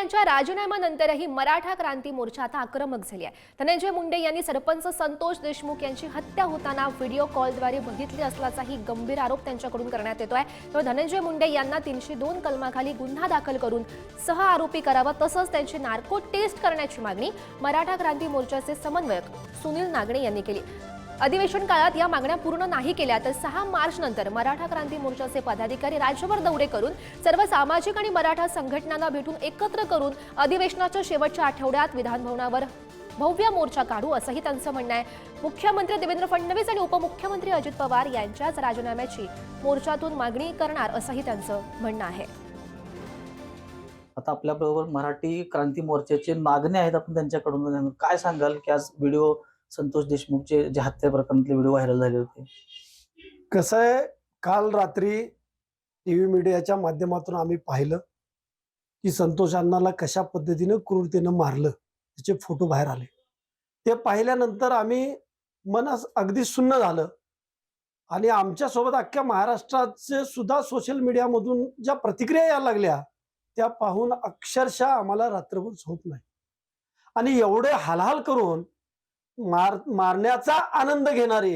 यांच्या राजीनाम्यानंतरही मराठा क्रांती मोर्चा आता आक्रमक झाली आहे। धनंजय मुंडे यांनी सरपंच संतोष देशमुख यांची हत्या होताना व्हिडिओ कॉलद्वारे बघितली असल्याचाही गंभीर आरोप त्यांच्याकडून करण्यात येतोय। तर धनंजय मुंडे यांना 302 कलमाखाली गुन्हा दाखल करून सह आरोपी करावा, तसंच त्यांची नार्को टेस्ट करण्याची मागणी मराठा क्रांती मोर्चाचे समन्वयक सुनील नागणे यांनी केली। अधिवेशन काळात या मागण्या पूर्ण नाही केल्या तर 6 मार्च नंतर मराठा क्रांती मोर्चाचे पदाधिकारी राज्यभर दौरे करून सर्व सामाजिक आणि मराठा संघटनांना भेटून एकत्र करून अधिवेशनाच्या शेवटच्या आठवड्यात विधानभवनावर भव्य मोर्चा काढू असंही त्यांचं म्हणणं आहे। मुख्यमंत्री देवेंद्र फडणवीस आणि उपमुख्यमंत्री अजित पवार यांच्याच राजीनाम्याची मोर्चातून मागणी करणार असंही त्यांचं म्हणणं आहे। आता आपल्याबरोबर मराठी क्रांती मोर्चाचे मागणी आहेत, आपण त्यांच्याकडून काय सांगाल की आज व्हिडिओ संतोष देशमुखचे जे हत्या प्रकरणातले व्हिडिओ व्हायरल झाले होते? कसं आहे, काल रात्री टीव्ही मीडियाच्या माध्यमातून आम्ही पाहिलं की संतोष अण्णाला कशा पद्धतीनं क्रूरतेनं मारलं, त्याचे फोटो बाहेर आले। ते पाहिल्यानंतर आम्ही मन अगदी सुन्न झालं आणि आमच्यासोबत अख्ख्या महाराष्ट्राचे सुद्धा सोशल मीडियामधून ज्या प्रतिक्रिया यायला लागल्या त्या पाहून अक्षरशः आम्हाला रात्रभर झोप नाही। आणि एवढे हालहाल करून मारण्याचा आनंद घेणारे